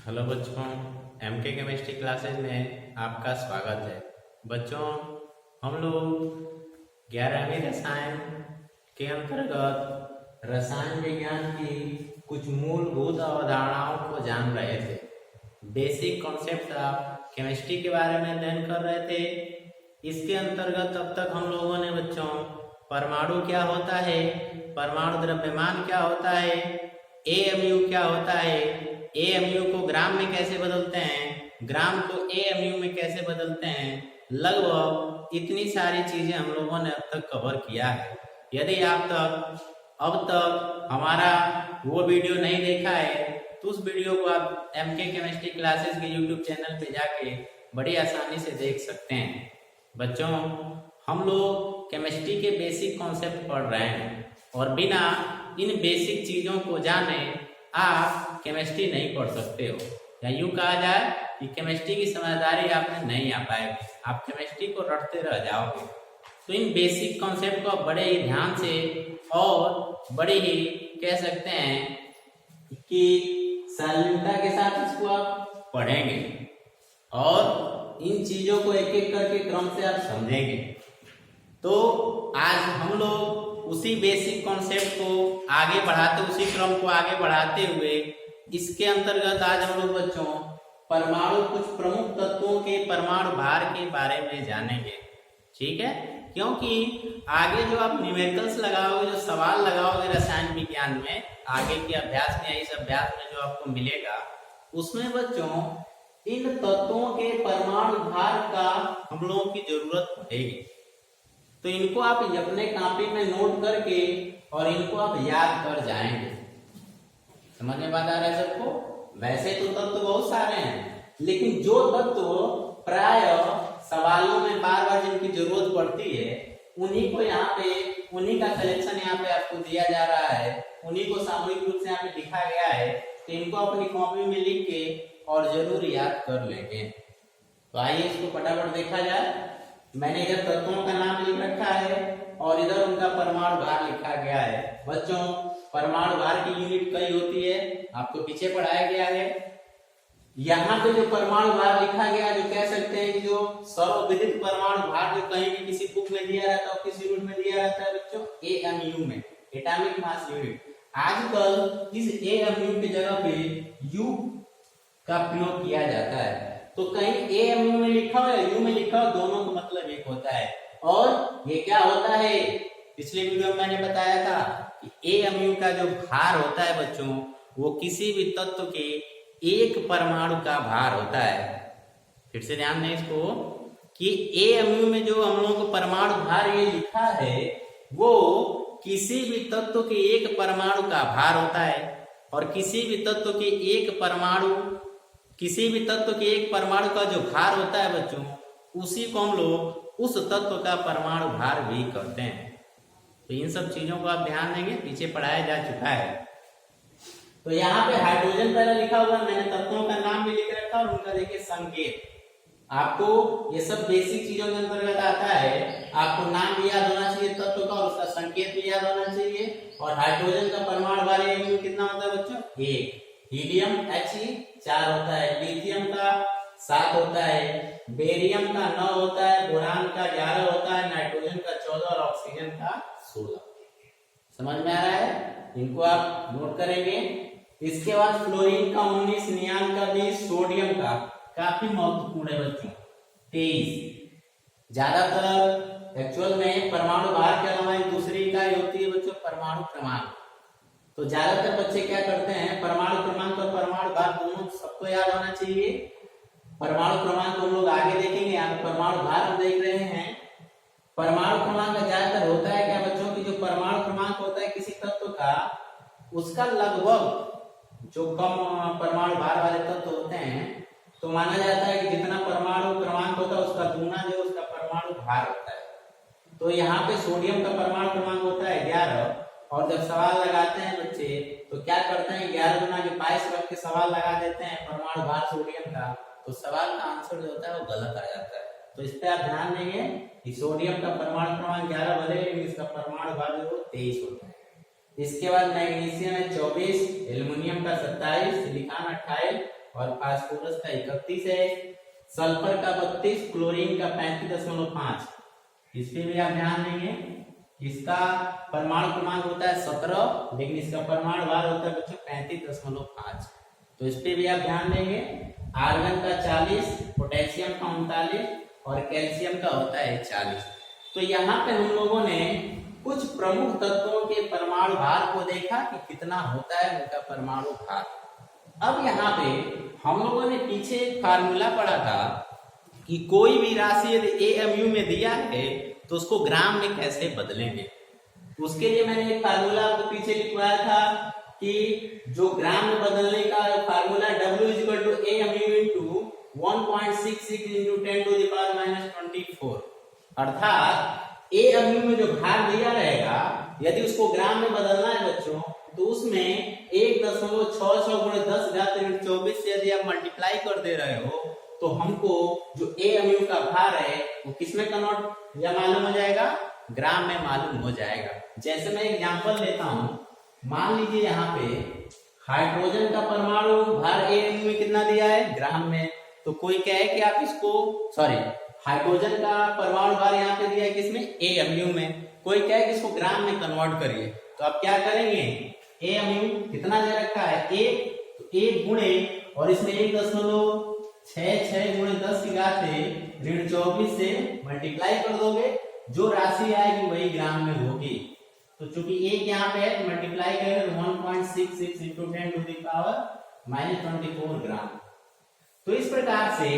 Hello बच्चों, MK chemistry classes में आपका स्वागत है। बच्चों, हम लोग 11वीं रसायन के अंतर्गत रसायन विज्ञान की कुछ मूलभूत अवधारणाओं को जान रहे थे। बेसिक कॉन्सेप्ट ऑफ केमिस्ट्री के बारे में अध्ययन कर रहे थे। इसके अंतर्गत अब तक हम लोगों ने बच्चों परमाणु क्या होता है, परमाणु द्रव्यमान क्या होता है, एएमयू क्या होता है, एएमयू को ग्राम में कैसे बदलते हैं, ग्राम को एएमयू में कैसे बदलते हैं, लगभग इतनी सारी चीजें हम लोगों ने अब तक कवर किया है। यदि आप अब तक हमारा वो वीडियो नहीं देखा है तो उस वीडियो को आप एमके केमिस्ट्री क्लासेस के यूट्यूब चैनल पे जाके बड़ी आसानी से देख सकते हैं। बच्चों, हम लोग केमिस्ट्री के बेसिक कॉन्सेप्ट पढ़ रहे हैं और बिना इन बेसिक चीजों को जाने आप केमिस्ट्री नहीं पढ़ सकते हो, या यूं कहा जाए कि केमिस्ट्री की समझदारी आप में नहीं आ पाएगी, आप केमिस्ट्री को रटते रह जाओगे। तो इन बेसिक कॉन्सेप्ट को बड़े ही ध्यान से और बड़े ही कह सकते हैं कि सरलता के साथ इसको आप पढ़ेंगे और इन चीजों को एक एक करके क्रम से आप समझेंगे। तो आज हम लोग उसी बेसिक कॉन्सेप्ट को आगे बढ़ाते, उसी क्रम को आगे बढ़ाते हुए इसके अंतर्गत आज हम लोग बच्चों परमाणु कुछ प्रमुख तत्वों के परमाणु भार के बारे में जानेंगे। ठीक है, क्योंकि आगे जो आप न्यूमेरिकल्स लगाओगे, जो सवाल लगाओगे रसायन विज्ञान में, आगे के अभ्यास में, इस अभ्यास में जो आपको मिलेगा उसमें बच्चों इन तत्वों के परमाणु भार का हम लोगों की जरूरत पड़ेगी। तो इनको आप अपने कॉपी में नोट करके और इनको आप याद कर जाएंगे। समझ में बात आ रहा है सबको? वैसे तो तत्व बहुत सारे हैं, लेकिन जो तत्व प्राय सवालों में बार बार जिनकी जरूरत पड़ती है उन्हीं को यहाँ पे, उन्हीं का कलेक्शन यहाँ पे आपको दिया जा रहा है, उन्हीं को सामूहिक रूप से यहाँ पे लिखा गया है। तो इनको अपनी कॉपी में लिख के और जरूर याद कर लेंगे। तो आइए इसको फटाफट देखा जाए। मैंने इधर तत्वों का नाम लिख रखा है और इधर उनका परमाणु भार लिखा गया है। बच्चों, परमाणु भार की यूनिट कई होती है, आपको पीछे पढ़ाया गया है। यहाँ पे जो परमाणु भार लिखा गया, जो कह सकते हैं कि जो सर्वविदित परमाणु भार जो कहीं भी किसी बुक में दिया रहता है, किसी यूनिट में दिया रहता है बच्चों, एएमयू में, एटॉमिक मास यूनिट। आजकल इस एएमयू की जगह पे यू का प्रयोग किया जाता है। तो कहीं एएमयू में लिखा हो या यू में लिखा हो, दोनों का मतलब एक होता है। और ये क्या होता है, पिछले वीडियो में मैंने बताया था कि एएमयू का जो भार होता है बच्चों, वो किसी भी तत्व के एक परमाणु का भार होता है। फिर से ध्यान दें इसको कि एएमयू में जो हम लोगों को परमाणु भार ये लिखा है वो किसी भी तत्व के एक परमाणु का भार होता है। और किसी भी तत्व के एक परमाणु का जो भार होता है बच्चों, उसी को हम लोग उस तत्व का परमाणु भार भी कहते हैं। तो इन सब चीजों को आप ध्यान देंगे, पीछे पढ़ाया जा चुका है। तो यहाँ पे हाइड्रोजन पहले लिखा हुआ है, मैंने तत्वों का नाम भी लिख रखा और उनका देखिए संकेत। आपको ये सब बेसिक चीजों के अंतर्गत आता है। आपको नाम भी याद होना चाहिए तत्व का और उसका संकेत भी याद होना चाहिए। और हाइड्रोजन का परमाणु भार कितना होता है बच्चों? 1। हीलियम He 4 होता है, लिथियम का 7 होता है, बेरियम का 9 होता है, बोरान का 11 होता है, नाइट्रोजन का 14 और ऑक्सीजन का 16। समझ में आ रहा है? इनको आप नोट करेंगे। इसके बाद फ्लोरीन का 19, नियान का 20, सोडियम का काफी महत्वपूर्ण है बच्चों 23। ज्यादातर एक्चुअल में परमाणु भार के अलावा दूसरी इकाई होती है बच्चों परमाणु क्रमांक। तो ज्यादातर बच्चे क्या करते हैं, परमाणु क्रमांक और परमाणु भार दोनों सबको याद होना चाहिए। परमाणु क्रमांक हम लोग आगे देखेंगे, यहाँ परमाणु भार हम देख रहे हैं। परमाणु क्रमांक ज्यादातर होता है क्या बच्चों की, जो परमाणु क्रमांक होता है किसी तत्व का, उसका लगभग जो कम परमाणु भार वाले तत्व होते हैं, तो माना जाता है कि जितना परमाणु क्रमांक होता है उसका दूना जो उसका परमाणु भार होता है। तो यहाँ पे सोडियम का परमाणु क्रमांक होता है 11। और जब सवाल लगाते हैं बच्चे तो क्या करते हैं, 11 गुना के 22 रख के सवाल लगा देते हैं परमाणु भार सोडियम का, तो सवाल का आंसर जो होता है वो गलत आ जाता है। तो इस पे आप ध्यान देंगे कि सोडियम का परमाणु क्रमांक 11 भले, लेकिन इसका परमाणु भार जो 23 होता है। इसके बाद मैग्नीशियम है 24, एल्युमिनियम का 27, सिलिकॉन 28 और फास्फोरस का 31 है, सल्फर का 32, क्लोरीन का 35.5। इस पे भी आप ध्यान देंगे। इसका परमाणु क्रमांक होता है 17, लेकिन इसका परमाणु भार होता है बच्चों 35.5। तो इस पे भी आप ध्यान देंगे। आर्गन का 40, पोटेशियम का 39 और कैल्शियम का होता है 40। तो यहाँ पे हम लोगों ने कुछ प्रमुख तत्वों के परमाणु भार को देखा कि कितना होता है उनका परमाणु भार। अब यहाँ पे हम लोगों ने पीछे एक फार्मूला पढ़ा था कि कोई भी राशि यदि एएमयू में दिया है तो उसको ग्राम में कैसे बदलेंगे। उसके लिए मैंने एक फार्मूला आपको पीछे लिखवाया था कि जो ग्राम में बदलने का फार्मूला W = AMU × 1.66 × 10⁻⁻24, अर्थात AMU में जो भार दिया रहेगा यदि उसको ग्राम में बदलना है बच्चों तो उसमें 1.66 × 10⁻24 से यदि आप मल्टीप्लाई कर दे रहे हो तो हमको जो AMU का भार है वो किसमें कन्वर्ट या मालूम हो जाएगा, ग्राम में मालूम हो जाएगा। जैसे मैं एग्जांपल लेता हूं, मान लीजिए यहाँ पे हाइड्रोजन का परमाणु भार AMU में कितना दिया है, ग्राम में। तो कोई कहे कि आप इसको हाइड्रोजन का परमाणु भार यहाँ पे दिया है किसमें, AMU में। कोई कहे कि इसको ग्राम में कन्वर्ट करिए, तो आप क्या करेंगे, AMU कितना दे रखा है 1, तो 1 गुणे और इसमें 1.66 गुणे 10 की घात ऋण 24 से मल्टीप्लाई कर दोगे, जो राशि आएगी वही ग्राम में होगी। तो चूंकि 1 यहाँ पे है मल्टीप्लाई करेंगे तो 1.66 × 10⁻⁻24 ग्राम। तो इस प्रकार से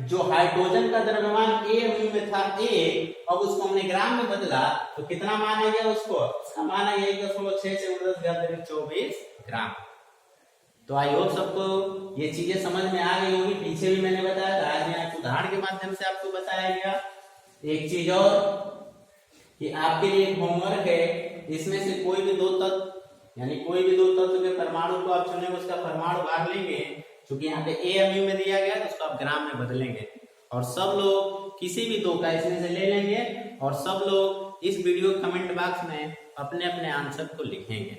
जो हाइड्रोजन का द्रव्यमान AMU में था 1, अब उसको हमने ग्राम में बदला तो कितना माना गया, उसको माना गया 1.66 × 10⁻⁻24 ग्राम। तो आई होप सबको ये चीजें समझ में आ गई होगी। पीछे भी मैंने बताया था, आज मैं उदाहरण के माध्यम से आपको बताया गया। एक चीज और कि आपके लिए एक होमवर्क है, इसमें से कोई भी दो तत्व यानी कोई भी दो तत्व के परमाणु को आप चुनेंगे, उसका परमाणु भार लेंगे। क्योंकि यहाँ पे AMU में दिया गया तो उसको आप ग्राम में बदलेंगे और सब लोग किसी भी दो का इसमें से ले लेंगे और सब लोग इस वीडियो कमेंट बॉक्स में अपने अपने आंसर को लिखेंगे।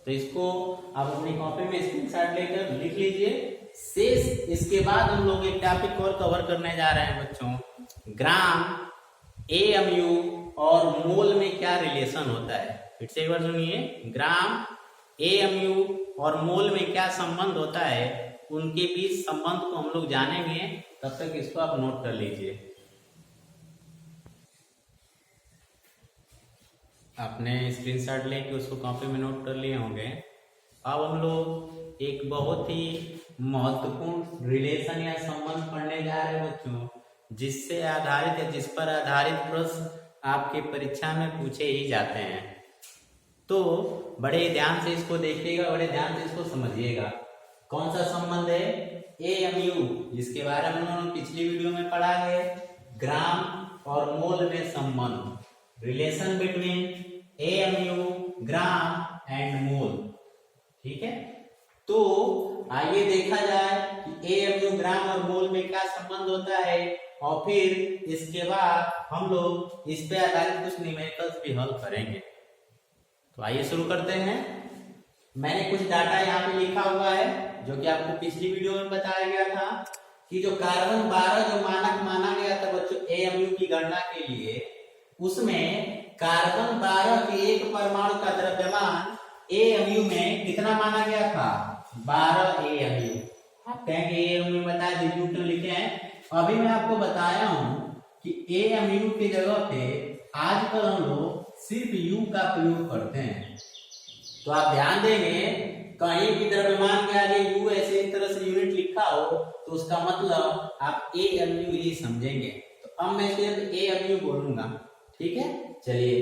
तो इसको आप अपनी कॉपी में स्क्रीनशॉट लेकर लिख लीजिए। शेष इसके बाद हम लोग एक टॉपिक और कवर करने जा रहे हैं बच्चों, ग्राम, AMU और मोल में क्या रिलेशन होता है। फिर से एक बार सुनिए, ग्राम, AMU और मोल में क्या संबंध होता है, उनके बीच संबंध को हम लोग जानेंगे। तब तक इसको आप नोट कर लीजिए। आपने स्क्रीनशॉट लेके उसको कॉपी में नोट कर लिए होंगे। अब हम लोग एक बहुत ही महत्वपूर्ण रिलेशन या संबंध पढ़ने जा रहे हैं बच्चों, जिससे आधारित या जिस पर आधारित प्रश्न आपके परीक्षा में पूछे ही जाते हैं। तो बड़े ध्यान से इसको देखिएगा, बड़े ध्यान से इसको समझिएगा। कौन सा संबंध है, AMU, जिसके बारे में उन्होंने पिछली वीडियो में पढ़ा है, ग्राम और मोल में संबंध, relation between AMU, gram and मोल। ठीक है, तो आइए देखा जाए कि AMU, ग्राम और मोल में क्या संबंध होता है और फिर इसके बाद हम लोग इस पे आधारित कुछ न्यूमेरिकल्स भी हल करेंगे। तो आइए शुरू करते हैं। मैंने कुछ डाटा यहाँ पे लिखा हुआ है जो कि आपको पिछली वीडियो में बताया गया था कि जो कार्बन 12 जो मानक माना गया था बच्चों AMU की गणना के लिए, उसमें कार्बन 12 के एक परमाणु का द्रव्यमान AMU में कितना माना गया था, 12 AMU। आप कहेंगे AMU में बताया न्यूटन लिखे हैं। अभी मैं आपको बताया हूं कि AMU की जगह पे आजकल हम लोग सिर्फ U का प्रयोग करते हैं। तो आप ध्यान देंगे, कहीं भी द्रव्यमान के आगे U ऐसे इस तरह से यूनिट लिखा हो तो उसका मतलब आप AMU ही समझेंगे। तो अब मैं सिर्फ AMU बोलूंगा, ठीक है। चलिए,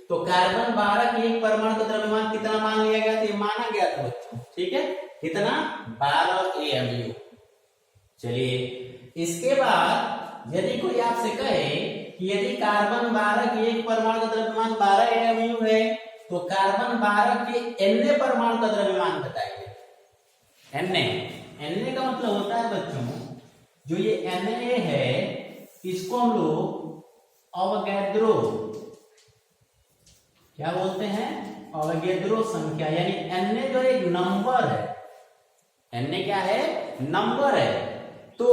तो कार्बन 12 के एक परमाणु का द्रव्यमान कितना मान लिया गया था, माना गया था बच्चों, ठीक है, कितना, 12 AMU। चलिए, इसके बाद यदि कोई आपसे कहे कि यदि कार्बन 12 के एक परमाणु का द्रव्यमान 12 AMU है तो कार्बन 12 के Na परमाणु का द्रव्यमान बताइए। Na का मतलब होता है बच्चों, जो ये Na है इसको हम लोग अवोगैड्रो क्या बोलते हैं, अवोगैड्रो संख्या, यानी Na जो एक नंबर है, Na क्या है? नंबर है। तो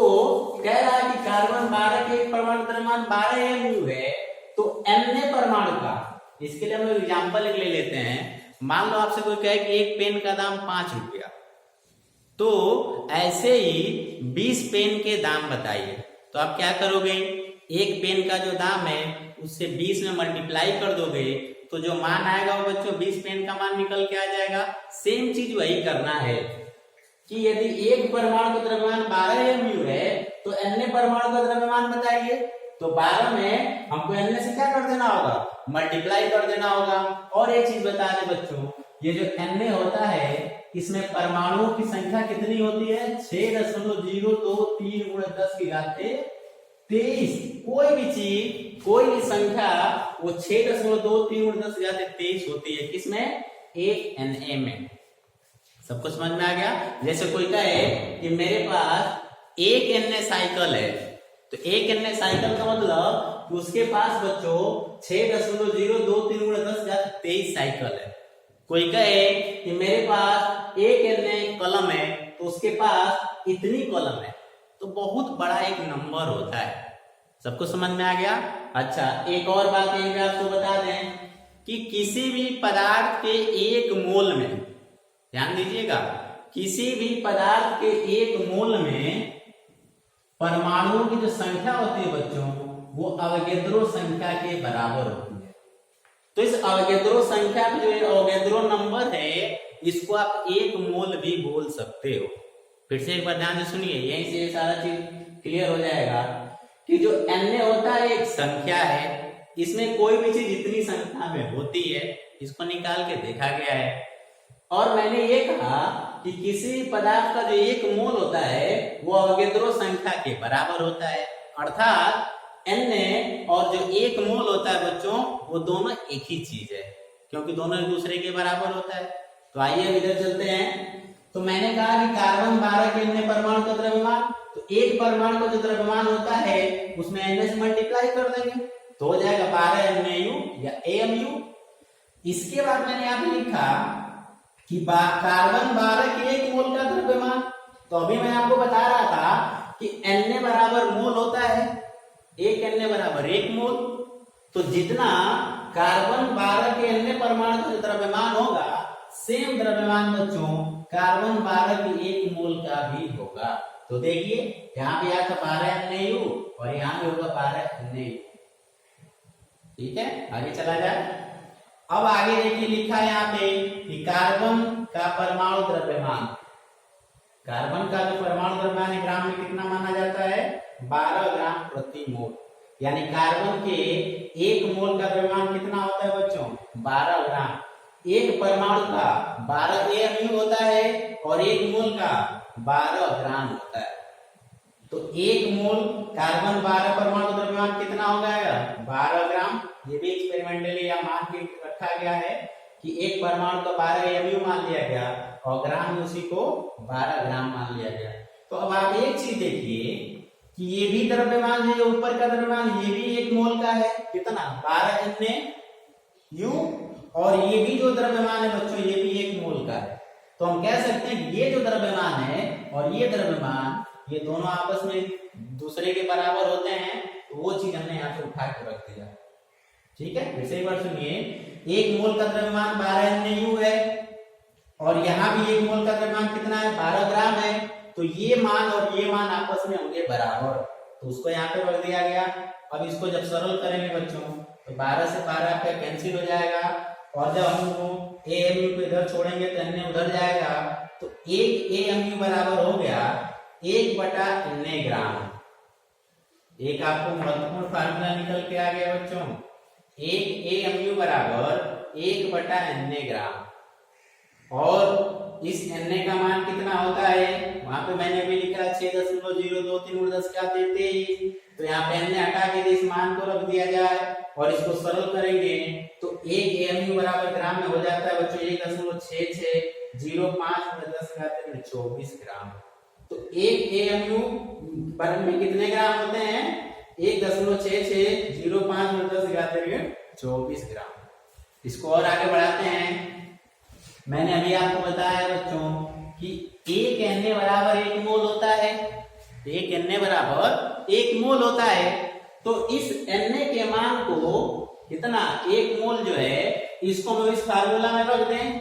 कह रहा है कि कार्बन 12 के एक परमाणु द्रव्यमान 12 mu है, तो Na परमाणु का, इसके लिए हम लोग एग्जाम्पल ले लेते हैं। मान लो आपसे कोई कहे कि एक पेन का दाम 5 रुपया, तो ऐसे ही 20 पेन के दाम बताइए। तो आप क्या करोगे? एक पेन का जो दाम है उससे 20 में मल्टीप्लाई कर दोगे, तो जो मान आएगा वो बच्चों 20 पेन का मान निकल के आ जाएगा। सेम चीज वही करना है कि यदि एक परमाणु का द्रव्यमान 12 mu है, तो Na परमाणु का द्रव्यमान बताइए। तो 12 में हमको Na से क्या कर देना होगा? मल्टीप्लाई कर देना होगा। और एक चीज बता दें बच्चों, ये जो Na होता है इसमें परमाणुओं की संख्या कितनी होती है? 6.023 × 10⁻23। कोई भी चीज, कोई भी संख्या वो 6.23 × 10⁻23 होती है। किसमें? एक Na में। सबको समझ में आ गया? जैसे कोई कहे कि मेरे पास एक Na साइकिल है, तो एक Na साइकिल का मतलब कि उसके पास बच्चों 6.023 × 10⁻23 साइकिल है। कोई कहे कि मेरे पास एक Na कलम है, तो उसके पास इतनी कलम है। तो बहुत बड़ा एक नंबर होता है। सबको समझ में आ गया? अच्छा, एक और बात यहीं पे आपको बता दें कि किसी भी पदार्थ के एक मोल में, ध्यान दीजिएगा, किसी भी पदार्थ के एक मोल में परमाणुओं की जो संख्या होती है बच्चों, वो अवोगैड्रो संख्या के बराबर होती है। तो इस अवोगैड्रो संख्या जो अवोगैड्रो नंबर है, इसको आप एक मोल भी बोल सकते हो। फिर से एक बार ध्यान से सुनिए, यहीं से ये सारा चीज क्लियर हो जाएगा कि जो Na होता है एक संख्या है, इसमें कोई भी चीज इतनी संख्या में होती है, इसको निकाल के देखा गया है। और मैंने ये कहा कि किसी पदार्थ का जो एक मोल होता है वो अवोगैड्रो संख्या के बराबर होता है। अर्थात Na और जो एक मोल होता है बच्चों, वो दोनों एक ही चीज है, क्योंकि दोनों एक दूसरे के बराबर होता है। तो आइए इधर चलते हैं। तो मैंने कहा कि कार्बन 12 के Na परमाणु का द्रव्यमान, तो एक परमाणु का जो द्रव्यमान होता है उसमें Na से मल्टीप्लाई कर देंगे, तो हो जाएगा 12 Nu या AMU। इसके बाद मैंने यहाँ पे लिखा कि कार्बन 12 के एक मोल का द्रव्यमान, तो अभी मैं आपको बता रहा था कि Na बराबर मोल होता है, एक Na बराबर एक मोल। तो जितना कार्बन 12 के Na परमाणु का द्रव्यमान होगा, सेम द्रव्यमान बच्चों कार्बन 12 के एक मोल का भी होगा। तो देखिए यहाँ पे आया था 12 NaU और यहाँ पे होगा 12 NaU। ठीक है, आगे चला जाए। अब आगे देखिए लिखा है यहाँ पे कि कार्बन का परमाणु द्रव्यमान, कार्बन का जो परमाणु द्रव्यमान ग्राम में कितना माना जाता है? 12 ग्राम प्रति मोल। यानी कार्बन के एक मोल का द्रव्यमान कितना होता है बच्चों? 12 ग्राम। एक परमाणु का 12 AMU होता है और एक मोल का 12 ग्राम होता है। तो एक मोल कार्बन 12 परमाणु द्रव्यमान कितना हो जाएगा? 12 ग्राम। ये भी एक्सपेरिमेंटली या मान के रखा गया है कि एक परमाणु का 12 AMU मान लिया गया और ग्राम में उसी को 12 ग्राम मान लिया गया। तो अब आप एक चीज देखिए कि ये भी द्रव्यमान है, ऊपर का द्रव्यमान ये भी एक मोल का है, कितना? 12 NaU। और ये भी जो द्रव्यमान है बच्चों, ये भी एक मोल का है। तो हम कह सकते हैं ये जो द्रव्यमान है और ये द्रव्यमान, ये दोनों आपस में दूसरे के बराबर होते हैं। तो वो चीज हमने यहाँ से उठा के रख दिया। ठीक है, फिर से एक बार सुनिए, एक मोल का द्रव्यमान 12 NaU है और यहाँ भी एक मोल का द्रव्यमान कितना है? 12 ग्राम है। तो ये मान और ये मान आपस में होंगे बराबर, तो उसको यहाँ पे रख दिया गया। अब इसको जब सरल करेंगे बच्चों, तो 12 से 12 आपका कैंसिल हो जाएगा और जब हम AMU को इधर छोड़ेंगे तो Na उधर जाएगा। तो एक AMU बराबर हो गया 1/Na ग्राम। एक आपको महत्वपूर्ण फार्मूला निकल के आ गया बच्चों, एक AMU बराबर 1/Na ग्राम। और इस Na का मान कितना होता है? वहां पे मैंने अभी लिखा 6.023 × 10⁻23। तो यहाँ पे Na हटा के इस मान को रख दिया जाए और इसको सरल करेंगे तो एक AMU बराबर ग्राम में हो जाता है बच्चों 1.6605 × 10⁻24 ग्राम। तो एक AMU में कितने ग्राम होते हैं? 1.6605 × 10⁻24 ग्राम। इसको और आगे बढ़ाते हैं। मैंने अभी आपको बताया बच्चों कि एक Na बराबर 1 मोल होता है, एक Na बराबर 1 मोल होता है। तो इस Na के मान को कितना 1 मोल जो है इसको हम इस फार्मूला में रख दें,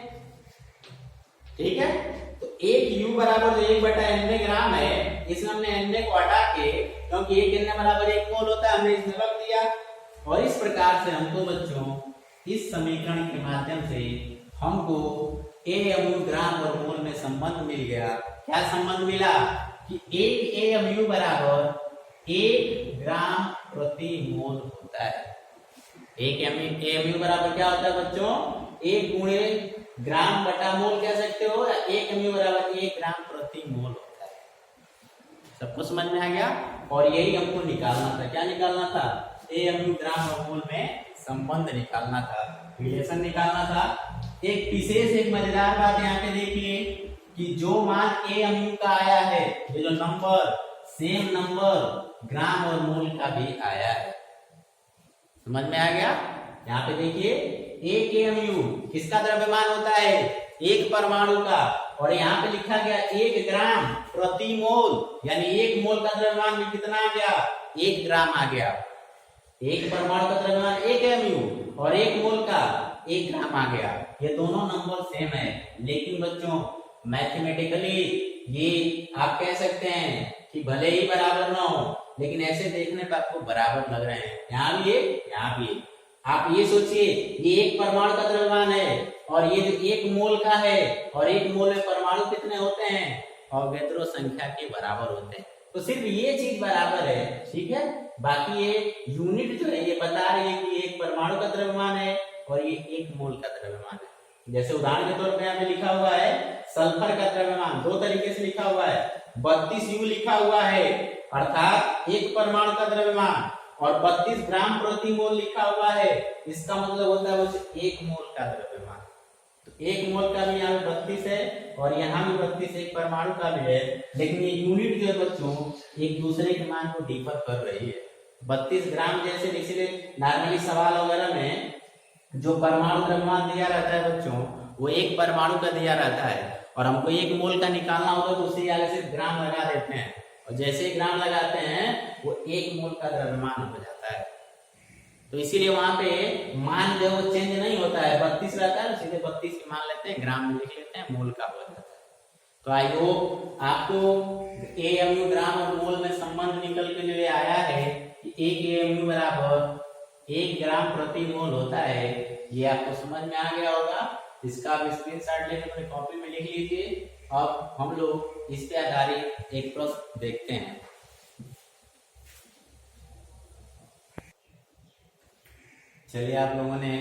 ठीक है। तो 1 U बराबर जो 1/Na ग्राम है, इसमें हमने Na को हटा के, क्योंकि 1 Na बराबर 1 मोल होता है, हमने इसमें रख दिया। और इस प्रकार से हमको बच्चों इस समीकरण के माध्यम से हमको AMU ग्राम और मोल में संबंध मिल गया। क्या संबंध मिला कि 1 AMU बराबर 1 ग्राम प्रति मोल होता है। 1 AMU बराबर क्या होता है बच्चों, 1 गुणे ग्राम बटा मोल कह सकते हो, या 1 MU बराबर 1 ग्राम प्रति मोल होता है। सबको समझ में आ गया। और यही हमको निकालना था, क्या निकालना था, AMU ग्राम और मोल में संबंध निकालना था, रिलेशन निकालना था। एक विशेष एक मजेदार बात यहाँ पे देखिए कि जो मान AMU का आया है, ये जो नंबर सेम नंबर ग्राम और मोल का भी आया है। समझ में आ गया। यहाँ पे देखिए 1 AMU किसका द्रव्यमान होता है, एक परमाणु का, और यहाँ पे लिखा गया 1 ग्राम प्रति मोल, यानी 1 मोल का द्रव्यमान में कितना आ गया, 1 ग्राम आ गया। एक परमाणु का द्रव्यमान 1 AMU और 1 मोल का 1 ग्राम आ गया। ये दोनों नंबर सेम है, लेकिन बच्चों मैथमेटिकली ये आप कह सकते हैं कि भले ही बराबर ना हो, लेकिन ऐसे देखने पर आपको बराबर लग रहे हैं। यहाँ भी यहाँ भी आप ये सोचिए, ये 1 परमाणु का द्रव्यमान है और ये जो 1 मोल का है, और 1 मोल में परमाणु कितने होते हैं, अवोगाद्रो संख्या के बराबर होते हैं। तो सिर्फ ये चीज बराबर है, ठीक है। बाकी ये यूनिट जो है ये बता रही है कि 1 परमाणु का द्रव्यमान है और ये 1 मोल का द्रव्यमान है। जैसे उदाहरण के तौर पे यहाँ पे लिखा हुआ है सल्फर का द्रव्यमान, 2 तरीके से लिखा हुआ है। 32 U लिखा हुआ है, अर्थात 1 परमाणु का द्रव्यमान, और 32 ग्राम प्रति मोल लिखा हुआ है, इसका मतलब होता है बच्चों 1 मोल का द्रव्यमान। तो 1 मोल का भी यहाँ पे 32 है और यहाँ भी 32 1 परमाणु का भी है, लेकिन ये यूनिट जो है बच्चों एक दूसरे के मान को डिफर कर रही है। 32 ग्राम जैसे इसीलिए नॉर्मली सवाल वगैरह में जो परमाणु द्रव्यमान दिया रहता है बच्चों, वो 1 परमाणु का दिया रहता है, और हमको 1 मोल का निकालना होता है तो उसी आगे सिर्फ ग्राम लगा देते हैं, और जैसे ग्राम लगाते हैं वो 1 मोल का द्रव्यमान हो जाता है। तो इसीलिए वहां पे मान जो वो चेंज नहीं होता है, 32 रहता है, सीधे 32 ही मान लेते हैं, ग्राम में लिख लेते हैं, मोल का हो जाता है। तो आई होप आपको AMU ग्राम और मोल में संबंध निकल के लिए आया है कि 1 AMU बराबर 1 ग्राम प्रति मोल होता है। ये आपको समझ में आ गया होगा। इसका आप स्क्रीनशॉट लेकर अपनी कॉपी में लिख लीजिए। अब हम लोग इस पे आधारित एक प्रश्न देखते हैं। चलिए, आप लोगों ने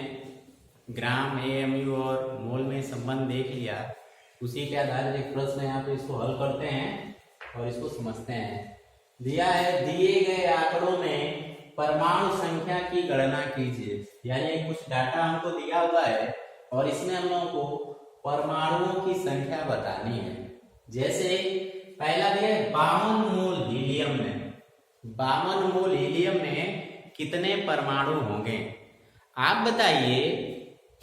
ग्राम AMU और मोल में संबंध देख लिया, उसी के आधारित एक प्रश्न यहाँ पे इसको हल करते हैं और इसको समझते हैं। दिया है, दिए गए आंकड़ों में परमाणु संख्या की गणना कीजिए। यानी कुछ डाटा हमको दिया हुआ है और इसमें हम लोगों को परमाणुओं की संख्या बतानी है। जैसे पहला दिया है 52 मोल हीलियम में, 52 मोल हीलियम में कितने परमाणु होंगे। आप बताइए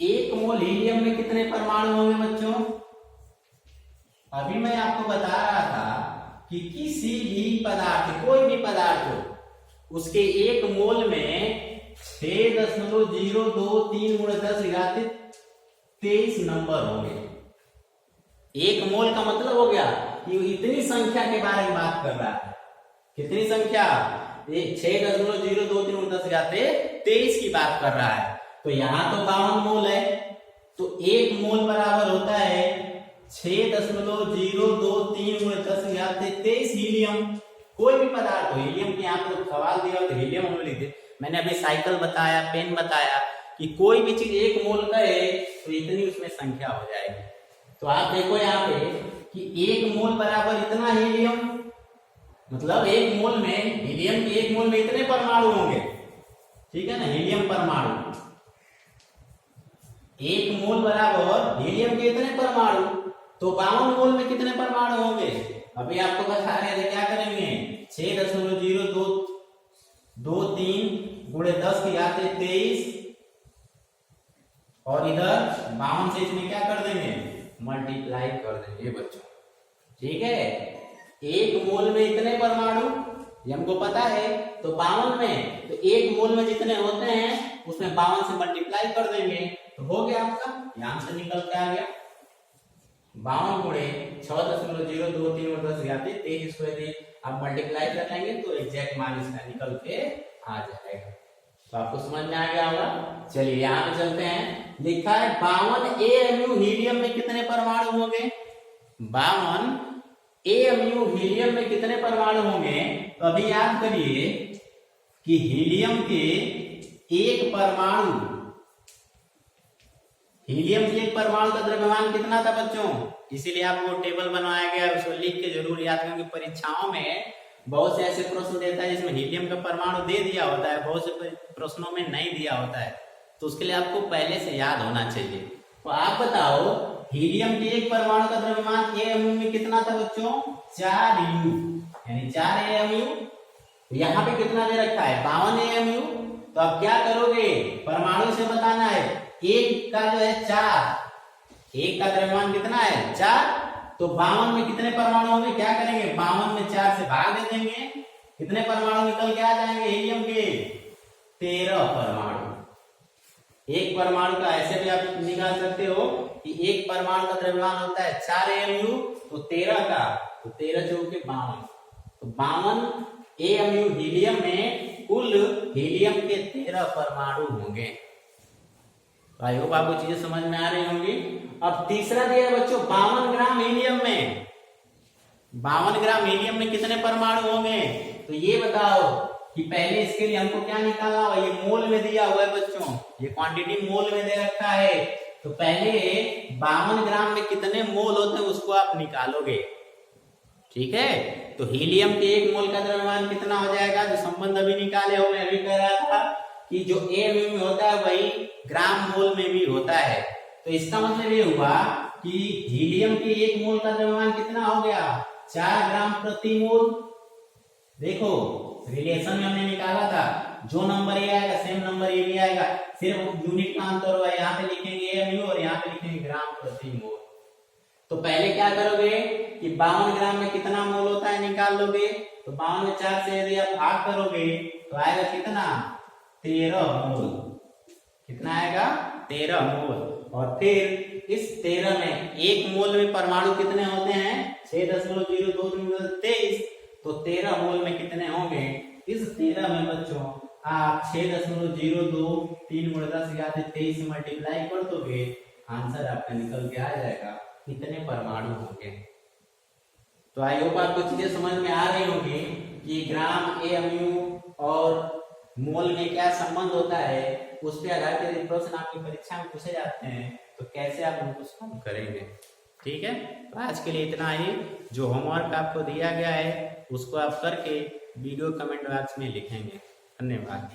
1 मोल हीलियम में कितने परमाणु होंगे बच्चों। अभी मैं आपको बता रहा था कि किसी भी पदार्थ, कोई भी पदार्थ हो, उसके 1 मोल में 6.023 × 10⁻23 नंबर होंगे। 1 मोल का मतलब हो गया कि इतनी संख्या के बारे में बात कर रहा है। कितनी संख्या, 6.023 × 10⁻23 की बात कर रहा है। तो यहाँ तो 52 मोल है, तो 1 मोल बराबर होता है 6.023 × 10⁻23 हीलियम। कोई भी पदार्थ हो, हीलियम के यहाँ पे सवाल दिया हो तो हीलियम हम लिख दे। मैंने अभी साइकिल बताया, पेन बताया कि कोई भी चीज 1 मोल का है तो इतनी उसमें संख्या हो जाएगी। तो आप देखो यहाँ पे कि 1 मोल बराबर इतना हीलियम, मतलब 1 मोल में हीलियम के 1 मोल में इतने परमाणु होंगे, ठीक है ना, हीलियम परमाणु। 1 मोल बराबर हीलियम के इतने परमाणु, तो 52 मोल में कितने परमाणु होंगे। अभी आपको बता रहे थे, क्या करेंगे, 6.023 × 10⁻23 और इधर 52 से इसमें क्या कर देंगे, मल्टीप्लाई कर देंगे बच्चों। ठीक है, एक मोल में इतने परमाणु, ये हमको पता है, तो 52 में, तो एक मोल में जितने होते हैं उसमें 52 से मल्टीप्लाई कर देंगे तो हो गया आपका, यहां से निकल के आ गया 52 गुणे 6.023 और 10 घाते 23 को यदि आप मल्टीप्लाई कर लेंगे तो एग्जैक्ट मान इसका निकल के आ जाएगा। तो आपको समझ में आ गया होगा। चलिए यहाँ पे चलते हैं, लिखा है 52 AMU हीलियम में कितने परमाणु होंगे, 52 AMU हीलियम में कितने परमाणु होंगे। तो अभी याद करिए कि हीलियम के एक परमाणु, हीलियम के एक परमाणु का द्रव्यमान कितना था बच्चों, इसीलिए आपको टेबल बनवाया गया, उसको लिख के जरूर याद करें, क्योंकि परीक्षाओं में बहुत से ऐसे प्रश्न देता है जिसमें हीलियम का परमाणु दे दिया होता है, बहुत से प्रश्नों में नहीं दिया होता है, तो उसके लिए आपको पहले से याद होना चाहिए। तो आप बताओ हीलियम के एक परमाणु का द्रव्यमान AMU में कितना था बच्चों, 4U, यानी 4 AMU। यहाँ पे कितना दे रखा है, 52 AMU। तो अब क्या करोगे, परमाणु से बताना है, एक का जो है 4, एक का द्रव्यमान कितना है 4, तो 52 में कितने परमाणु होंगे, क्या करेंगे 52 में 4 से भाग दे देंगे, कितने परमाणु निकल के आ जाएंगे हीलियम के, 13 परमाणु। एक परमाणु का ऐसे भी आप निकाल सकते हो कि एक परमाणु का द्रव्यमान होता है 4 AMU, तो 13 का, तो 13 चौके 52, तो 52 AMU हीलियम में कुल हीलियम के 13 परमाणु होंगे। आई होप आपको चीजें समझ में आ रही होंगी। अब तीसरा दिया है बच्चों 52 ग्राम हीलियम में, 52 ग्राम हीलियम में कितने परमाणु होंगे। तो ये बताओ कि पहले इसके लिए हमको क्या निकालना होगा, ये मोल में दिया हुआ है बच्चों, ये क्वांटिटी मोल में दे रखा है, तो पहले 52 ग्राम में कितने मोल होते हैं उसको आप निकालोगे। ठीक है, तो हीलियम के एक मोल का द्रव्यमान कितना हो जाएगा, जो संबंध अभी निकाले हो, मैं अभी कह रहा था कि जो AMU में होता है वही ग्राम मोल में भी होता है। तो इसका मतलब ये हुआ कि हीलियम के एक मोल का द्रव्यमान कितना हो गया, 4 ग्राम प्रति मोल। देखो रिलेशन में हमने निकाला था, जो नंबर ये आएगा सेम नंबर ये भी आएगा, सिर्फ यूनिट का अंतर हुआ, यहाँ पे लिखेंगे AMU और यहाँ पे लिखेंगे ग्राम प्रति मोल। तो पहले क्या करोगे कि 52 ग्राम में कितना मोल होता है निकाल लोगे, तो 52 में 4 से यदि आप भाग करोगे तो आएगा कितना, 13 मोल। कितना आएगा, 13 मोल। और फिर इस 13 में एक मोल में परमाणु कितने होते हैं, 6.023, तो 13 मोल में कितने होंगे, इस 13 में बच्चों आप 6.023 × 10⁻23 से मल्टीप्लाई कर दोगे, आंसर आपका निकल के आ जाएगा कितने परमाणु होंगे। तो आई होप आपको चीजें समझ में आ रही होंगी कि ग्राम AMU और मोल में क्या संबंध होता है, उस पे आधार के प्रश्न आपकी परीक्षा में पूछे जाते हैं, तो कैसे आप उनको सॉल्व करेंगे। ठीक है, तो आज के लिए इतना ही। जो होमवर्क आपको दिया गया है उसको आप करके वीडियो कमेंट बॉक्स में लिखेंगे। धन्यवाद।